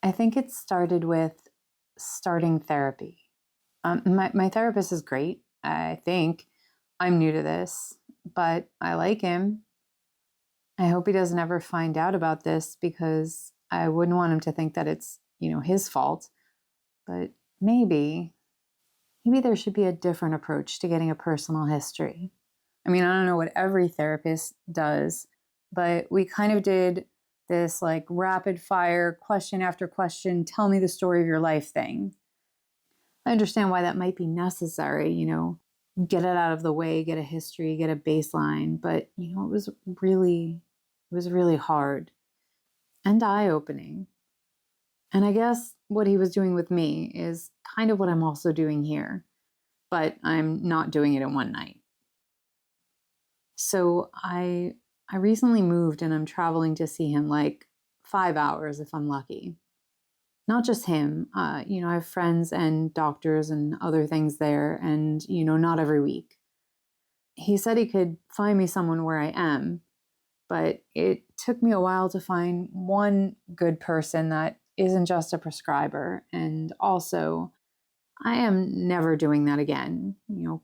I think it started with starting therapy. My therapist is great. I think I'm new to this, but I like him. I hope he doesn't ever find out about this because I wouldn't want him to think that it's, his fault. But maybe there should be a different approach to getting a personal history. I mean, I don't know what every therapist does, but we kind of did this like rapid fire question after question, tell me the story of your life thing. I understand why that might be necessary, get it out of the way, get a history, get a baseline, but it was really hard and eye-opening. And I guess what he was doing with me is kind of what I'm also doing here, but I'm not doing it in one night. So I recently moved and I'm traveling to see him like 5 hours if I'm lucky. Not just him, I have friends and doctors and other things there, and, not every week. He said he could find me someone where I am, but it took me a while to find one good person that isn't just a prescriber. And also, I am never doing that again,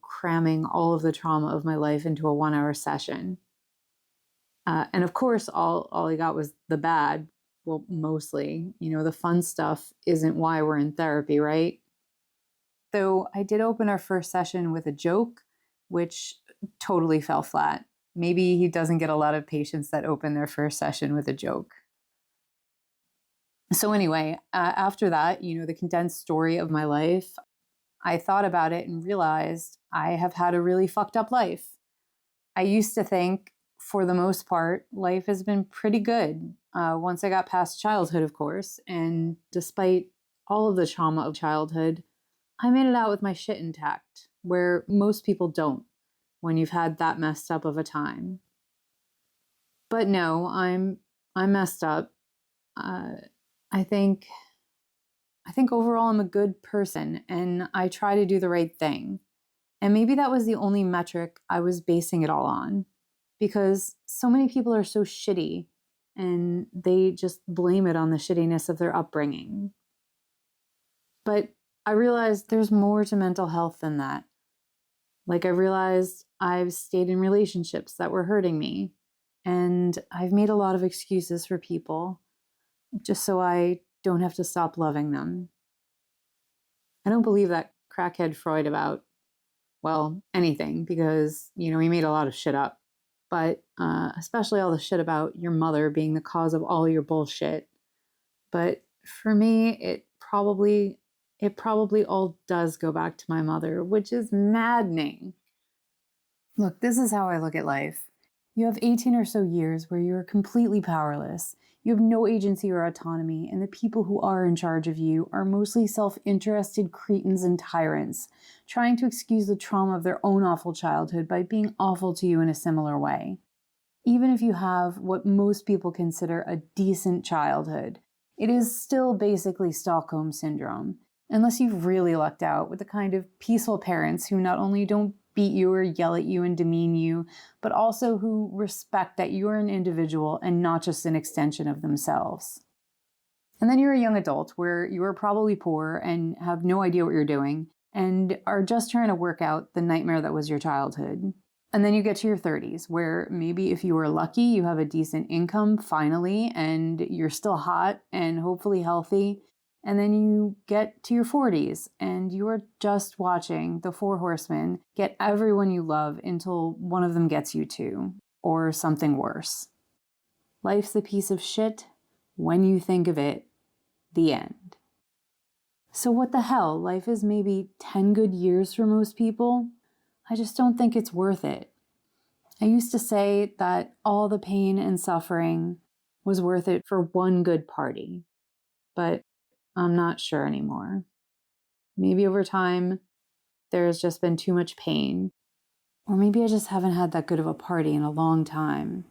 cramming all of the trauma of my life into a 1-hour session. And of course, all he got was the bad. Well, mostly, the fun stuff isn't why we're in therapy, right? So I did open our first session with a joke, which totally fell flat. Maybe he doesn't get a lot of patients that open their first session with a joke. So anyway, after that, the condensed story of my life, I thought about it and realized I have had a really fucked up life. I used to think, for the most part, life has been pretty good. Once I got past childhood, of course, and despite all of the trauma of childhood, I made it out with my shit intact, where most people don't when you've had that messed up of a time. But no, I'm messed up. I think overall I'm a good person and I try to do the right thing. And maybe that was the only metric I was basing it all on, because so many people are so shitty and they just blame it on the shittiness of their upbringing. But I realized there's more to mental health than that. Like, I realized I've stayed in relationships that were hurting me, and I've made a lot of excuses for people just so I don't have to stop loving them. I don't believe that crackhead Freud about, well, anything, because, he made a lot of shit up. But especially all the shit about your mother being the cause of all your bullshit. But for me, it probably all does go back to my mother, which is maddening. Look, this is how I look at life. You have 18 or so years where you're completely powerless. You have no agency or autonomy, and the people who are in charge of you are mostly self-interested cretins and tyrants, trying to excuse the trauma of their own awful childhood by being awful to you in a similar way. Even if you have what most people consider a decent childhood, it is still basically Stockholm Syndrome, unless you've really lucked out with the kind of peaceful parents who not only don't beat you or yell at you and demean you, but also who respect that you're an individual and not just an extension of themselves. And then you're a young adult where you are probably poor and have no idea what you're doing and are just trying to work out the nightmare that was your childhood. And then you get to your 30s, where maybe if you were lucky, you have a decent income finally, and you're still hot and hopefully healthy. And then you get to your 40s and you are just watching the Four Horsemen get everyone you love until one of them gets you too, or something worse. Life's a piece of shit when you think of it. The end. So what the hell? Life is maybe 10 good years for most people. I just don't think it's worth it. I used to say that all the pain and suffering was worth it for one good party, but I'm not sure anymore. Maybe over time, there's just been too much pain. Or maybe I just haven't had that good of a party in a long time.